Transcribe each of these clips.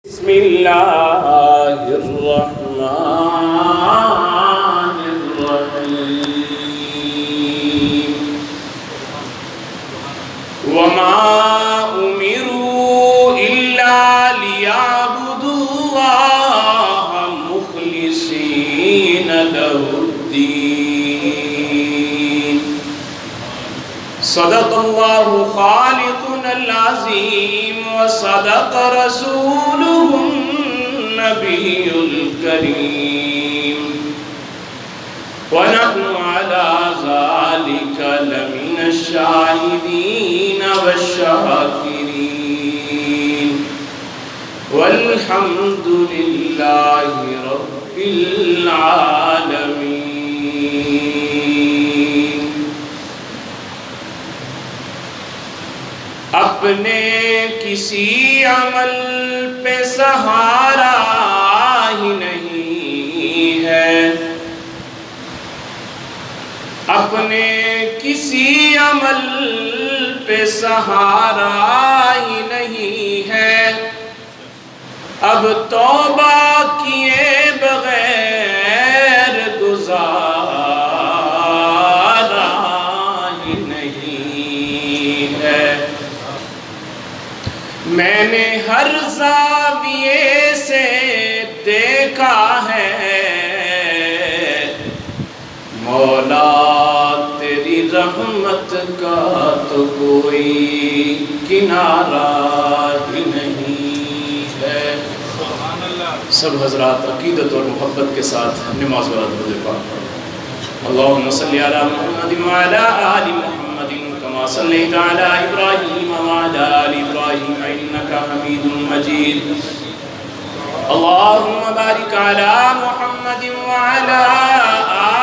بسم اللہ الرحمن الرحیم وما امروا الا لیعبدوا اللہ مخلصین لہ الدین صدق اللہ خالقنا العظیم وصدق رسوله النبي الكريم ونحن على ذلك لمن الشاهدين والشاكرين والحمد لله رب العالمين. اپنے کسی عمل پہ سہارا ہی نہیں ہے، اپنے کسی عمل پہ سہارا ہی نہیں ہے، اب توبہ کیے بغیر گزارا ہی نہیں ہے. میں نے ہر زاویے سے دیکھا ہے مولا تیری رحمت کا تو کوئی کنارہ ہی نہیں ہے. سب حضرات عقیدت اور محبت کے ساتھ نماز والا درود پاک پڑھیں. اللہم صلی علی محمد وعلی آل محمد كما صليت على إبراهيم وعلى آل إبراهيم إنك حميد مجيد. اللهم بارك على محمد وعلى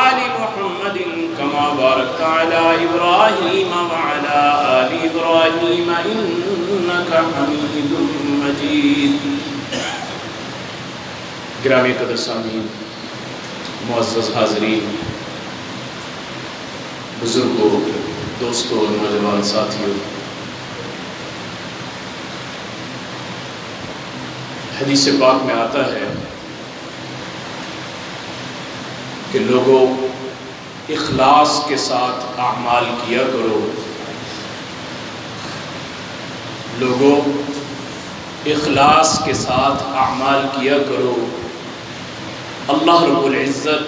آل محمد كما باركت على إبراهيم وعلى آل إبراهيم إنك حميد مجيد. گرامی قدر سامعین، معزز حاضرین، بزرگوں، دوستوں اور نوجوان ساتھیوں، حدیث پاک میں آتا ہے کہ لوگوں اخلاص کے ساتھ اعمال کیا کرو، لوگوں اخلاص کے ساتھ اعمال کیا کرو. اللہ رب العزت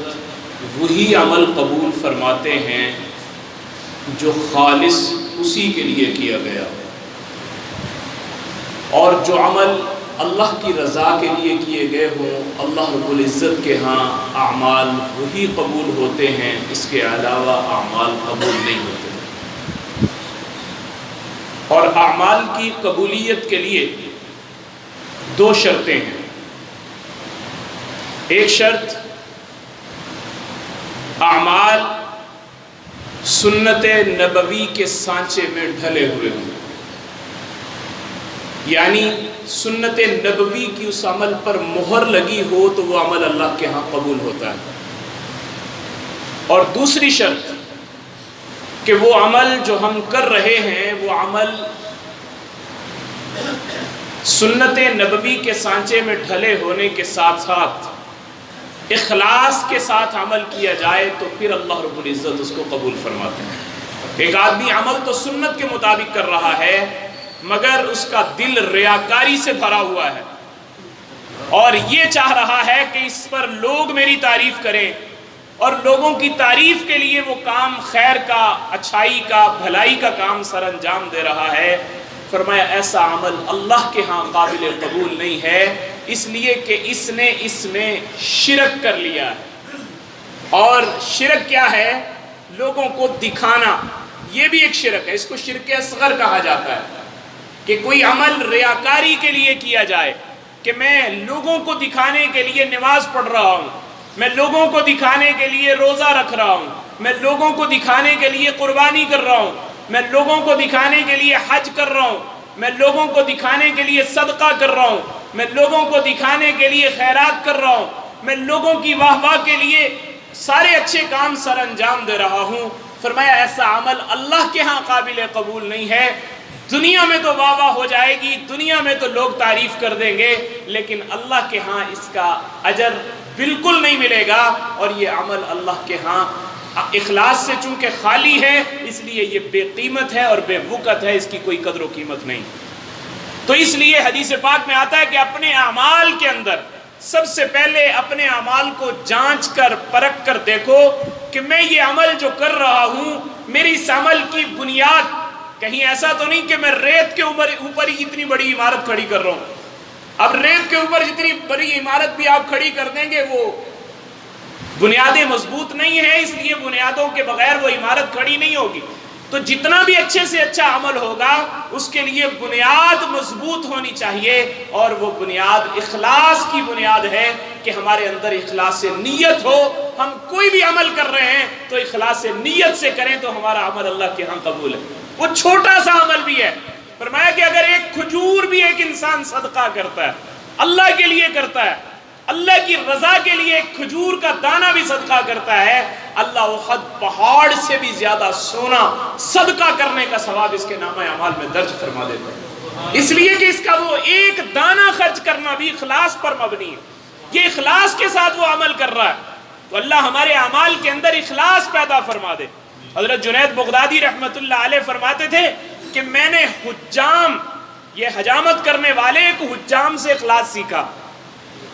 وہی عمل قبول فرماتے ہیں جو خالص اسی کے لیے کیا گیا، اور جو عمل اللہ کی رضا کے لیے کیے گئے ہوں اللہ رب العزت کے ہاں اعمال وہی قبول ہوتے ہیں، اس کے علاوہ اعمال قبول نہیں ہوتے. اور اعمال کی قبولیت کے لیے دو شرطیں ہیں. ایک شرط اعمال سنت نبوی کے سانچے میں ڈھلے ہوئے ہوں، یعنی سنت نبوی کی اس عمل پر مہر لگی ہو تو وہ عمل اللہ کے ہاں قبول ہوتا ہے. اور دوسری شرط کہ وہ عمل جو ہم کر رہے ہیں وہ عمل سنت نبوی کے سانچے میں ڈھلے ہونے کے ساتھ ساتھ اخلاص کے ساتھ عمل کیا جائے تو پھر اللہ رب العزت اس کو قبول فرماتے ہیں. ایک آدمی عمل تو سنت کے مطابق کر رہا ہے مگر اس کا دل ریاکاری سے بھرا ہوا ہے اور یہ چاہ رہا ہے کہ اس پر لوگ میری تعریف کریں، اور لوگوں کی تعریف کے لیے وہ کام خیر کا، اچھائی کا، بھلائی کا کام سر انجام دے رہا ہے. فرمایا ایسا عمل اللہ کے ہاں قابل قبول نہیں ہے، اس لیے کہ اس نے اس میں شرک کر لیا ہے. اور شرک کیا ہے؟ لوگوں کو دکھانا. یہ بھی ایک شرک ہے، اس کو شرک اصغر کہا جاتا ہے کہ کوئی عمل ریاکاری کے لیے کیا جائے، کہ میں لوگوں کو دکھانے کے لیے نماز پڑھ رہا ہوں، میں لوگوں کو دکھانے کے لیے روزہ رکھ رہا ہوں، میں لوگوں کو دکھانے کے لیے قربانی کر رہا ہوں، میں لوگوں کو دکھانے کے لیے حج کر رہا ہوں، میں لوگوں کو دکھانے کے لیے صدقہ کر رہا ہوں، میں لوگوں کو دکھانے کے لیے خیرات کر رہا ہوں، میں لوگوں کی واہ واہ کے لیے سارے اچھے کام سر انجام دے رہا ہوں. فرمایا ایسا عمل اللہ کے ہاں قابل قبول نہیں ہے. دنیا میں تو واہ واہ ہو جائے گی، دنیا میں تو لوگ تعریف کر دیں گے، لیکن اللہ کے ہاں اس کا اجر بالکل نہیں ملے گا. اور یہ عمل اللہ کے ہاں اخلاص سے چونکہ خالی ہے، اس لیے یہ بے قیمت ہے اور بے وقت ہے، اس کی کوئی قدر و قیمت نہیں. تو اس لیے حدیث پاک میں آتا ہے کہ اپنے اعمال کے اندر سب سے پہلے اپنے اعمال کو جانچ کر پرکھ کر دیکھو کہ میں یہ عمل جو کر رہا ہوں، میری اس عمل کی بنیاد کہیں ایسا تو نہیں کہ میں ریت کے اوپر ہی اتنی بڑی عمارت کھڑی کر رہا ہوں. اب ریت کے اوپر جتنی بڑی عمارت بھی آپ کھڑی کر دیں گے، وہ بنیادیں مضبوط نہیں ہیں، اس لیے بنیادوں کے بغیر وہ عمارت کھڑی نہیں ہوگی. تو جتنا بھی اچھے سے اچھا عمل ہوگا اس کے لیے بنیاد مضبوط ہونی چاہیے، اور وہ بنیاد اخلاص کی بنیاد ہے کہ ہمارے اندر اخلاص سے نیت ہو. ہم کوئی بھی عمل کر رہے ہیں تو اخلاص سے نیت سے کریں تو ہمارا عمل اللہ کے ہاں قبول ہے. وہ چھوٹا سا عمل بھی ہے. فرمایا کہ اگر ایک کھجور بھی ایک انسان صدقہ کرتا ہے، اللہ کے لیے کرتا ہے، اللہ کی رضا کے لیے ایک کھجور کا دانہ بھی صدقہ کرتا ہے، اللہ احد پہاڑ سے بھی زیادہ سونا صدقہ کرنے کا ثواب اس کے نامہ اعمال میں درج فرما دیتا ہے. اس لیے کہ اس کا وہ ایک دانہ خرچ کرنا بھی اخلاص پر مبنی ہے. یہ اخلاص کے ساتھ وہ عمل کر رہا ہے، تو اللہ ہمارے اعمال کے اندر اخلاص پیدا فرما دے. حضرت جنید بغدادی رحمت اللہ علیہ فرماتے تھے کہ میں نے حجام، یہ حجامت کرنے والے ایک حجام سے اخلاص سیکھا.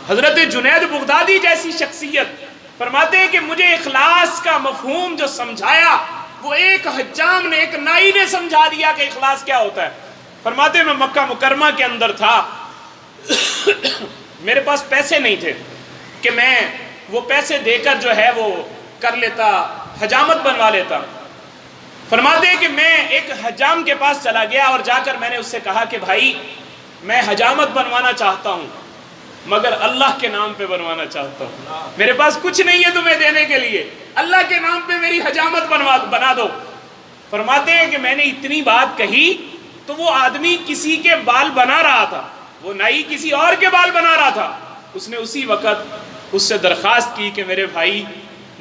حضرت جنید بغدادی جیسی شخصیت فرماتے ہیں کہ مجھے اخلاص کا مفہوم جو سمجھایا وہ ایک حجام نے، ایک نائی نے سمجھا دیا کہ اخلاص کیا ہوتا ہے. فرماتے ہیں میں مکہ مکرمہ کے اندر تھا، میرے پاس پیسے نہیں تھے کہ میں وہ پیسے دے کر جو ہے وہ کر لیتا، حجامت بنوا لیتا. فرماتے ہیں کہ میں ایک حجام کے پاس چلا گیا اور جا کر میں نے اس سے کہا کہ بھائی میں حجامت بنوانا چاہتا ہوں مگر اللہ کے نام پہ بنوانا چاہتا ہوں، میرے پاس کچھ نہیں ہے تمہیں دینے کے لیے، اللہ کے نام پہ میری حجامت بنا دو. فرماتے ہیں کہ میں نے اتنی بات کہی تو وہ آدمی کسی کے بال بنا رہا تھا، وہ نائی کسی اور کے بال بنا رہا تھا. اس نے اسی وقت اس سے درخواست کی کہ میرے بھائی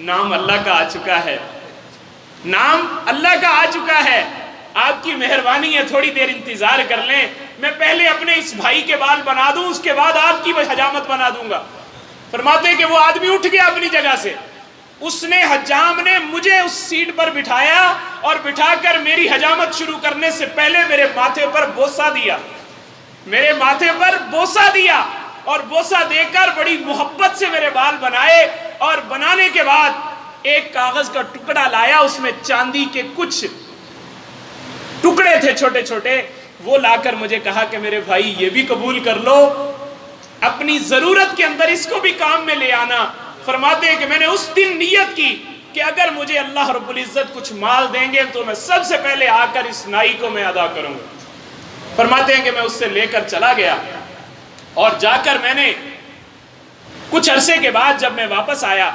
نام اللہ کا آ چکا ہے، نام اللہ کا آ چکا ہے، آپ کی مہربانی ہے تھوڑی دیر انتظار کر لیں، میں پہلے اپنے اس بھائی کے بال بنا دوں، اس کے بعد آپ کی حجامت بنا دوں گا. فرماتے ہیں کہ وہ آدمی اٹھ گیا اپنی جگہ سے. اس نے حجام نے مجھے اس سیٹ پر بٹھایا اور بٹھا کر میری حجامت شروع کرنے سے پہلے میرے ماتھے پر بوسہ دیا، میرے ماتھے پر بوسہ دیا اور بوسہ دے کر بڑی محبت سے میرے بال بنائے. اور بنانے کے بعد ایک کاغذ کا ٹکڑا لایا، اس میں چاندی کے کچھ ٹکڑے تھے چھوٹے چھوٹے، وہ لا کر مجھے کہا کہ میرے بھائی یہ بھی قبول کر لو، اپنی ضرورت کے اندر اس کو بھی کام میں لے آنا. فرماتے ہیں کہ میں نے اس دن نیت کی کہ اگر مجھے اللہ رب العزت کچھ مال دیں گے تو میں سب سے پہلے آ کر اس نائی کو میں ادا کروں گا. فرماتے ہیں کہ میں اس سے لے کر چلا گیا اور جا کر میں نے کچھ عرصے کے بعد جب میں واپس آیا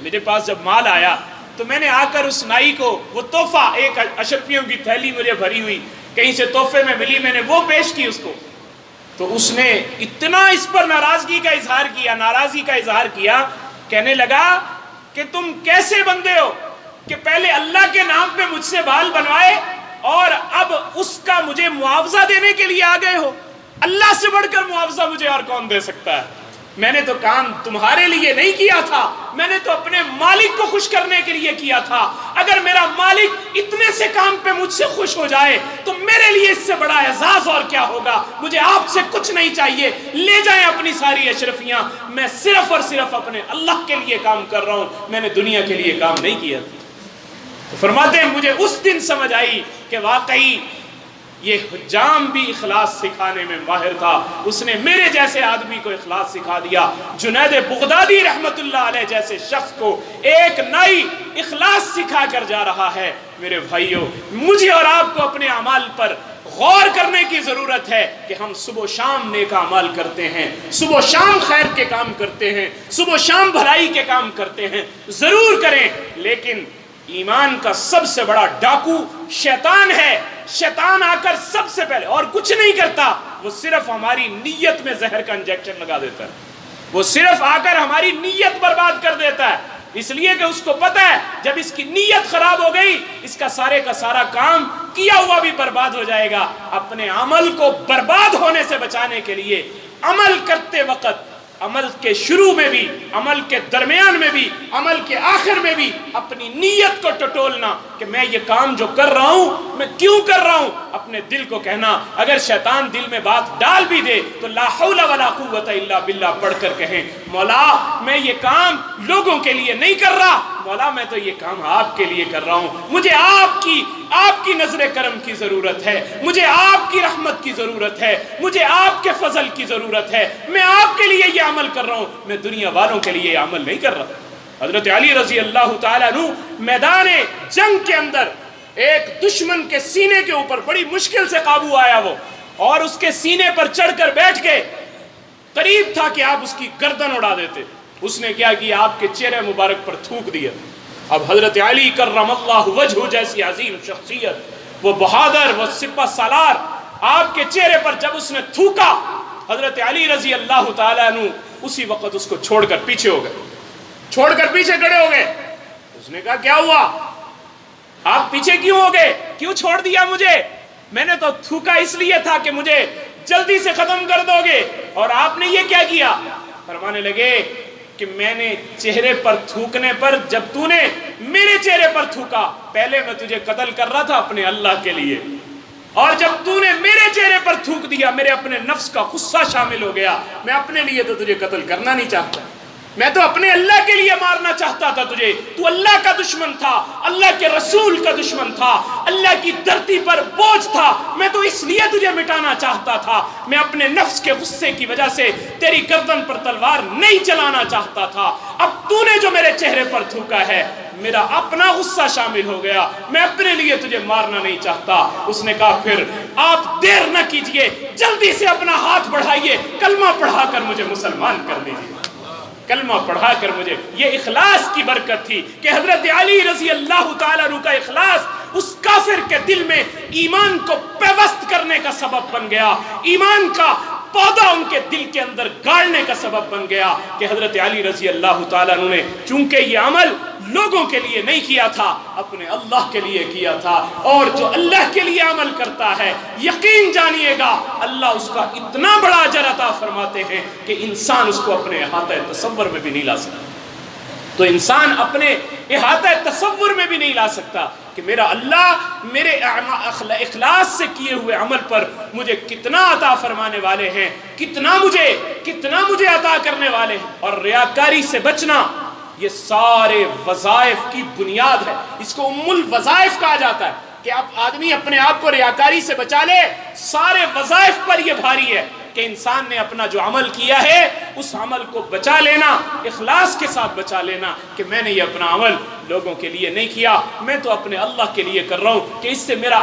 میرے پاس جب مال آیا تو میں نے آ کر اس نائی کو وہ تحفہ، ایک اشرفیوں کی تھیلی مجھے بھری ہوئی کہیں سے تحفے میں ملی، میں نے وہ پیش کی اس کو. تو اس نے اتنا اس پر ناراضگی کا اظہار کیا، کہنے لگا کہ تم کیسے بندے ہو کہ پہلے اللہ کے نام پہ مجھ سے بال بنوائے اور اب اس کا مجھے معاوضہ دینے کے لیے آ گئے ہو. اللہ سے بڑھ کر معاوضہ مجھے اور کون دے سکتا ہے؟ میں نے تو کام تمہارے لیے نہیں کیا تھا، میں نے تو اپنے مالک کو خوش کرنے کے لیے کیا تھا. اگر میرا مالک اتنے سے کام پہ مجھ سے خوش ہو جائے تو میرے لیے اس سے بڑا اعزاز اور کیا ہوگا. مجھے آپ سے کچھ نہیں چاہیے، لے جائیں اپنی ساری اشرفیاں، میں صرف اور صرف اپنے اللہ کے لیے کام کر رہا ہوں، میں نے دنیا کے لیے کام نہیں کیا. فرماتے ہیں مجھے اس دن سمجھ آئی کہ واقعی یہ حجام بھی اخلاص سکھانے میں ماہر تھا، اس نے میرے جیسے آدمی کو اخلاص سکھا دیا. جنید بغدادی رحمت اللہ علیہ جیسے شخص کو ایک نئی اخلاص سکھا کر جا رہا ہے. میرے بھائیوں، مجھے اور آپ کو اپنے اعمال پر غور کرنے کی ضرورت ہے کہ ہم صبح و شام نیک اعمال کرتے ہیں، صبح و شام خیر کے کام کرتے ہیں، صبح و شام بھلائی کے کام کرتے ہیں، ضرور کریں. لیکن ایمان کا سب سے بڑا ڈاکو شیطان ہے. شیطان آ کر سب سے پہلے اور کچھ نہیں کرتا، وہ صرف ہماری نیت میں زہر کا انجیکشن لگا دیتا ہے، وہ صرف آ کر ہماری نیت برباد کر دیتا ہے. اس لیے کہ اس کو پتہ ہے جب اس کی نیت خراب ہو گئی اس کا سارا کام کیا ہوا بھی برباد ہو جائے گا۔ اپنے عمل کو برباد ہونے سے بچانے کے لیے عمل کرتے وقت، عمل کے شروع میں بھی، عمل کے درمیان میں بھی، عمل کے آخر میں بھی اپنی نیت کو ٹٹولنا کہ میں یہ کام جو کر رہا ہوں میں کیوں کر رہا ہوں، اپنے دل کو کہنا۔ اگر شیطان دل میں بات ڈال بھی دے تو لا حول ولا قوت الا باللہ پڑھ کر کہیں مولا میں یہ کام لوگوں کے لیے نہیں کر رہا، مولا میں تو یہ کام آپ کے لیے کر رہا ہوں، مجھے آپ کی نظر کرم کی ضرورت ہے، مجھے آپ کی رحمت کی ضرورت ہے، مجھے آپ کے فضل کی ضرورت ہے، میں آپ کے لیے یہ عمل کر رہا ہوں، میں دنیا والوں کے لیے یہ عمل نہیں کر رہا۔ حضرت علی رضی اللہ تعالیٰ عنہ میدان جنگ کے اندر ایک دشمن کے سینے کے اوپر بڑی مشکل سے قابو آیا وہ، اور اس کے سینے پر چڑھ کر بیٹھ کے قریب تھا کہ آپ اس کی گردن اڑا دیتے، اس نے کیا کیا، آپ کے چہرے مبارک پر تھوک دیا۔ اب حضرت علی کرم اللہ وجہہ جیسی عظیم شخصیت، وہ بہادر، وہ سپہ سالار، آپ کے چہرے پر جب اس نے تھوکا، حضرت علی رضی اللہ تعالیٰ عنہ اسی وقت اس کو چھوڑ کر پیچھے ہو گئے، چھوڑ کر پیچھے کھڑے ہو گئے۔ اس نے کہا کیا ہوا، آپ پیچھے کیوں ہو گئے، کیوں چھوڑ دیا مجھے، میں نے تو تھوکا اس لیے تھا کہ مجھے جلدی سے ختم کر دو گے، اور آپ نے یہ کیا کیا۔ فرمانے لگے کہ میں نے چہرے پر تھوکنے پر، جب تو نے میرے چہرے پر تھوکا، پہلے میں تجھے قتل کر رہا تھا اپنے اللہ کے لیے، اور جب تو نے میرے چہرے پر تھوک دیا میرے اپنے نفس کا غصہ شامل ہو گیا، میں اپنے لیے تو تجھے قتل کرنا نہیں چاہتا، میں تو اپنے اللہ کے لیے مارنا چاہتا تھا تجھے، تو اللہ کا دشمن تھا، اللہ کے رسول کا دشمن تھا، اللہ کی دھرتی پر بوجھ تھا، میں تو اس لیے تجھے مٹانا چاہتا تھا، میں اپنے نفس کے غصے کی وجہ سے تیری گردن پر تلوار نہیں چلانا چاہتا تھا، اب تو نے جو میرے چہرے پر تھوکا ہے میرا اپنا غصہ شامل ہو گیا، میں اپنے لیے تجھے مارنا نہیں چاہتا۔ اس نے کہا پھر آپ دیر نہ کیجئے، جلدی سے اپنا ہاتھ بڑھائیے، کلمہ پڑھا کر مجھے مسلمان کر دیجئے، کلمہ پڑھا کر مجھے۔ یہ اخلاص کی برکت تھی کہ حضرت علی رضی اللہ تعالیٰ عنہ کا اخلاص اس کافر کے دل میں ایمان کو پیوست کرنے کا سبب بن گیا، ایمان کا پودا ان کے دل کے اندر گاڑنے کا سبب بن گیا کہ حضرت علی رضی اللہ تعالیٰ عنہ نے چونکہ یہ عمل لوگوں کے لیے نہیں کیا تھا، اپنے اللہ کے لیے کیا تھا، اور جو اللہ کے لیے عمل کرتا ہے یقین جانیے گا اللہ اس کا اتنا بڑا اجر عطا فرماتے ہیں کہ انسان اس کو اپنے احاطہ تصور میں بھی نہیں لا سکتا۔ تو انسان اپنے احاطہ تصور میں بھی نہیں لا سکتا کہ میرا اللہ میرے اخلاص سے کیے ہوئے عمل پر مجھے کتنا عطا فرمانے والے ہیں، کتنا مجھے عطا کرنے والے ہیں۔ اور ریاکاری سے بچنا یہ سارے وظائف کی بنیاد ہے، اس کو ام الوظائف کہا جاتا ہے کہ اب آدمی اپنے آپ کو ریاکاری سے بچا لے، سارے وظائف پر یہ بھاری ہے کہ انسان نے اپنا جو عمل کیا ہے اس عمل کو بچا لینا، اخلاص کے ساتھ بچا لینا کہ میں نے یہ اپنا عمل لوگوں کے لیے نہیں کیا، میں تو اپنے اللہ کے لیے کر رہا ہوں کہ اس سے میرا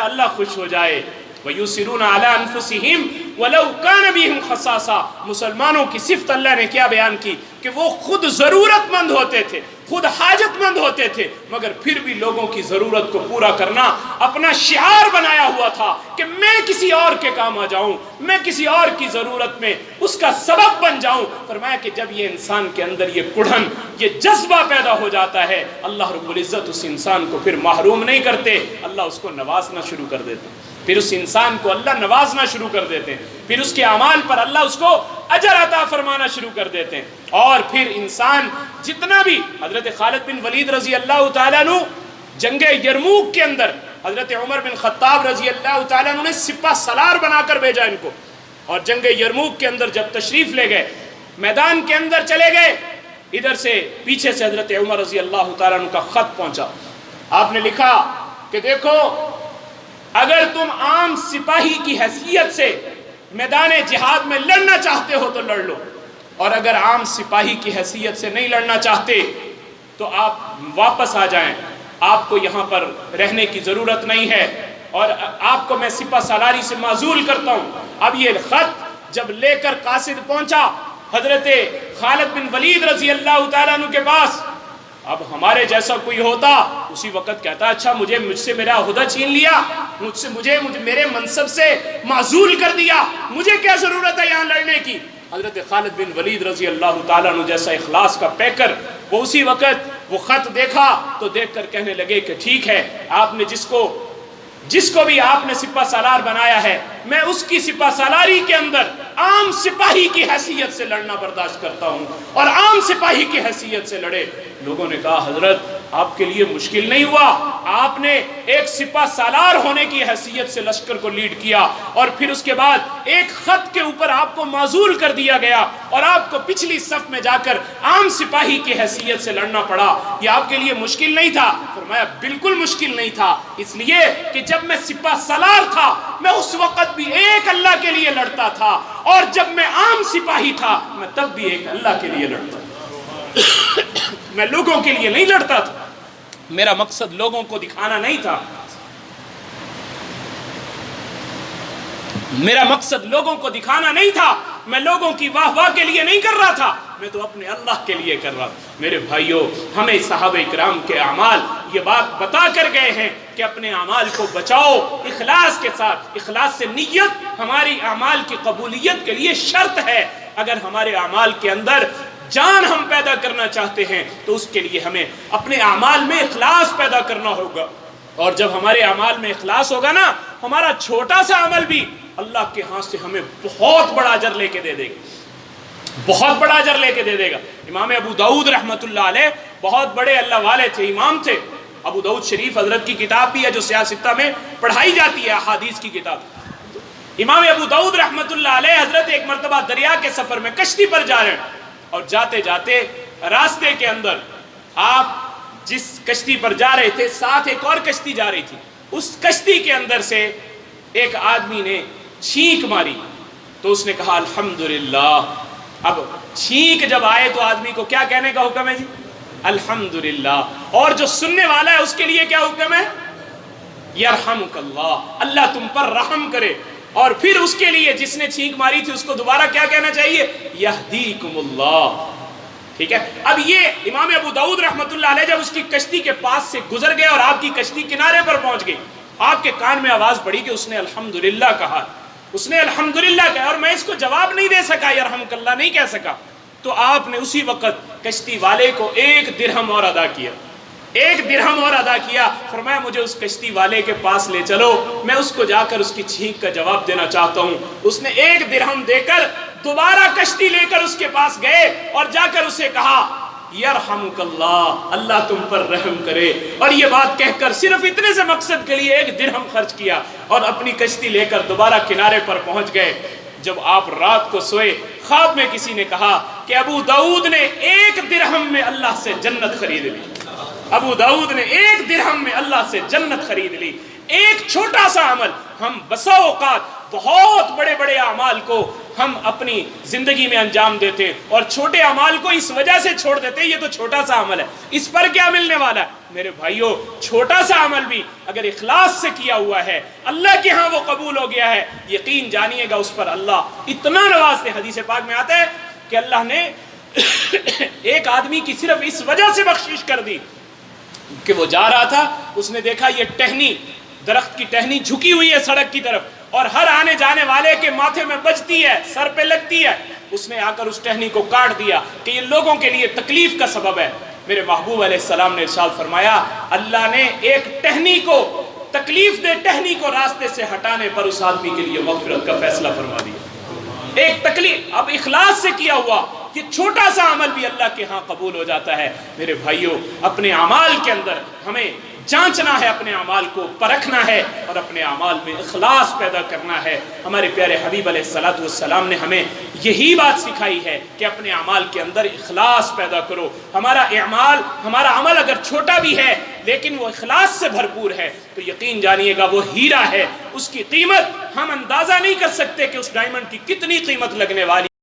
اللہ خوش ہو جائے۔ وَيُسِرُونَ عَلَىٰ أَنفُسِهِمْ وَلَوْ كَانَ بِهِمْ خَصَاصَةٌ۔ مسلمانوں کی صفت اللہ نے کیا بیان کی کہ وہ خود ضرورت مند ہوتے تھے، خود حاجت مند ہوتے تھے، مگر پھر بھی لوگوں کی ضرورت کو پورا کرنا اپنا شعار بنایا ہوا تھا کہ میں کسی اور کے کام آ جاؤں، میں کسی اور کی ضرورت میں اس کا سبب بن جاؤں۔ فرمایا کہ جب یہ انسان کے اندر یہ کڑھن، یہ جذبہ پیدا ہو جاتا ہے، اللہ رب العزت اس انسان کو پھر محروم نہیں کرتے، اللہ اس کو نوازنا شروع کر دیتے، پھر اس انسان کو اللہ نوازنا شروع کر دیتے ہیں، پھر اس کے اعمال پر اللہ اس کو اجر عطا فرمانا شروع کر دیتے ہیں، اور پھر انسان جتنا بھی حضرت خالد بن ولید رضی اللہ تعالیٰ عنہ جنگ یرموک کے اندر حضرت عمر بن خطاب رضی اللہ تعالیٰ عنہ نے سپہ سالار بنا کر بھیجا ان کو، اور جنگ یرموک کے اندر جب تشریف لے گئے، میدان کے اندر چلے گئے، ادھر سے پیچھے سے حضرت عمر رضی اللہ تعالیٰ عنہ کا خط پہنچا، آپ نے لکھا کہ دیکھو اگر تم عام سپاہی کی حیثیت سے میدان جہاد میں لڑنا چاہتے ہو تو لڑ لو، اور اگر عام سپاہی کی حیثیت سے نہیں لڑنا چاہتے تو آپ واپس آ جائیں، آپ کو یہاں پر رہنے کی ضرورت نہیں ہے، اور آپ کو میں سپہ سالاری سے معزول کرتا ہوں۔ اب یہ خط جب لے کر قاصد پہنچا حضرت خالد بن ولید رضی اللہ تعالیٰ عنہ کے پاس، اب ہمارے جیسا کوئی ہوتا اسی وقت کہتا اچھا مجھ سے میرا عہدہ چھین لیا، مجھے میرے منصب سے معزول کر دیا، مجھے کیا ضرورت ہے یہاں لڑنے کی؟ حضرت خالد بن ولید رضی اللہ تعالیٰ عنہ جیسا اخلاص کا پیکر، وہ اسی وقت وہ خط دیکھا تو دیکھ کر کہنے لگے کہ ٹھیک ہے، آپ نے جس کو بھی آپ نے سپہ سالار بنایا ہے، میں اس کی سپہ سالاری کے اندر عام سپاہی کی حیثیت سے لڑنا برداشت کرتا ہوں، اور عام سپاہی کی حیثیت سے لڑے۔ لوگوں نے کہا حضرت آپ کے لیے مشکل نہیں ہوا، آپ نے ایک سپہ سالار ہونے کی حیثیت سے لشکر کو لیڈ کیا، اور پھر اس کے بعد ایک خط کے اوپر آپ کو معزول کر دیا گیا اور آپ کو پچھلی صف میں جا کر عام سپاہی کی حیثیت سے لڑنا پڑا، یہ آپ کے لیے مشکل نہیں تھا؟ فرمایا بالکل مشکل نہیں تھا، اس لیے کہ جب میں سپہ سالار تھا میں اس وقت بھی ایک اللہ کے لیے لڑتا تھا، اور جب میں عام سپاہی تھا میں تب بھی ایک اللہ کے لیے لڑتا تھا۔ میں لوگوں کے لیے نہیں لڑتا تھا، میرا مقصد لوگوں کو دکھانا نہیں تھا، میرا مقصد لوگوں کو دکھانا نہیں تھا، میں لوگوں کی واہ واہ کے لیے نہیں کر رہا تھا، میں تو اپنے اللہ کے لیے کر رہا تھا۔ میرے بھائیوں، ہمیں صحابہ کرام کے اعمال یہ بات بتا کر گئے ہیں کہ اپنے اعمال کو بچاؤ اخلاص کے ساتھ۔ اخلاص سے نیت ہماری اعمال کی قبولیت کے لیے شرط ہے۔ اگر ہمارے اعمال کے اندر جان ہم پیدا کرنا چاہتے ہیں تو اس کے لیے ہمیں اپنے اعمال میں اخلاص پیدا کرنا ہوگا، اور جب ہمارے اعمال میں اخلاص ہوگا نا، ہمارا چھوٹا سا عمل بھی اللہ کے ہاں سے ہمیں بہت بڑا اجر لے کے دے دے گا، بہت بڑا اجر لے کے دے دے گا۔ امام ابو داؤد رحمۃ اللہ علیہ بہت بڑے اللہ والے تھے، امام تھے۔ ابو داؤد شریف حضرت کی کتاب بھی ہے جو سیاہ ستہ میں پڑھائی جاتی ہے، احادیث کی کتاب۔ امام ابو داؤد رحمۃ اللہ علیہ حضرت ایک مرتبہ دریا کے سفر میں کشتی پر جا رہے ہیں، اور جاتے جاتے راستے کے اندر آپ جس کشتی پر جا رہے تھے ساتھ ایک اور کشتی جا رہی تھی، اس کشتی کے اندر سے ایک آدمی نے چھینک ماری تو اس نے کہا الحمدللہ۔ اب چھینک جب آئے تو آدمی کو کیا کہنے کا حکم ہے جی؟ الحمدللہ۔ اور جو سننے والا ہے اس کے لیے کیا حکم ہے؟ یرحمک اللہ، اللہ تم پر رحم کرے۔ اور پھر اس کے لیے جس نے چھینک ماری تھی اس کو دوبارہ کیا کہنا چاہیے؟ یہدیکم اللہ۔ ٹھیک ہے، اب یہ امام ابو داؤد رحمۃ اللہ علیہ جب اس کی کشتی کے پاس سے گزر گئے اور آپ کی کشتی کنارے پر پہنچ گئی، آپ کے کان میں آواز پڑی کہ اس نے الحمدللہ کہا، اس نے الحمدللہ کہا، اور میں اس کو جواب نہیں دے سکا، یرحمک اللہ نہیں کہہ سکا۔ تو آپ نے اسی وقت کشتی والے کو 1 درہم اور ادا کیا، 1 درہم اور ادا کیا۔ فرمایا مجھے اس کشتی والے کے پاس لے چلو، میں اس کو جا کر اس کی چھینک کا جواب دینا چاہتا ہوں۔ اس نے 1 درہم دے کر دوبارہ کشتی لے کر اس کے پاس گئے اور جا کر اسے کہا یرحمک اللہ، اللہ تم پر رحم کرے۔ اور یہ بات کہہ کر صرف اتنے سے مقصد کے لیے 1 درہم خرچ کیا اور اپنی کشتی لے کر دوبارہ کنارے پر پہنچ گئے۔ جب آپ رات کو سوئے، خواب میں کسی نے کہا کہ ابو داؤد نے 1 درہم میں اللہ سے جنت خرید لی، ابو داؤد نے 1 درہم میں اللہ سے جنت خرید لی۔ ایک چھوٹا سا عمل، ہم بسا اوقات بہت بڑے بڑے اعمال کو ہم اپنی زندگی میں انجام دیتے اور چھوٹے اعمال کو اس وجہ سے چھوڑ دیتے یہ تو چھوٹا سا عمل ہے، اس پر کیا ملنے والا ہے؟ میرے بھائیوں، چھوٹا سا عمل بھی اگر اخلاص سے کیا ہوا ہے اللہ کے ہاں وہ قبول ہو گیا ہے، یقین جانیے گا اس پر اللہ اتنا نوازتے۔ حدیث پاک میں آتا ہے کہ اللہ نے ایک آدمی کی صرف اس وجہ سے بخشش کر دی کہ وہ جا رہا تھا، اس نے دیکھا یہ ٹہنی، درخت کی ٹہنی جھکی ہوئی ہے سڑک کی طرف اور ہر آنے جانے والے کے ماتھے میں بجتی ہے، سر پہ لگتی ہے۔ اس نے آ کر اس ٹہنی کو کاٹ دیا کہ یہ لوگوں کے لیے تکلیف کا سبب ہے۔ میرے محبوب علیہ السلام نے ارشاد فرمایا اللہ نے ایک ٹہنی کو، تکلیف دے ٹہنی کو راستے سے ہٹانے پر اس آدمی کے لیے مغفرت کا فیصلہ فرما دیا۔ ایک تکلیف اب اخلاص سے کیا ہوا یہ چھوٹا سا عمل بھی اللہ کے ہاں قبول ہو جاتا ہے۔ میرے بھائیوں، اپنے اعمال کے اندر ہمیں جانچنا ہے، اپنے اعمال کو پرکھنا ہے اور اپنے اعمال میں اخلاص پیدا کرنا ہے۔ ہمارے پیارے حبیب علیہ الصلوۃ والسلام نے ہمیں یہی بات سکھائی ہے کہ اپنے اعمال کے اندر اخلاص پیدا کرو۔ ہمارا عمل اگر چھوٹا بھی ہے لیکن وہ اخلاص سے بھرپور ہے تو یقین جانیے گا وہ ہیرا ہے، اس کی قیمت ہم اندازہ نہیں کر سکتے کہ اس ڈائمنڈ کی کتنی قیمت لگنے والی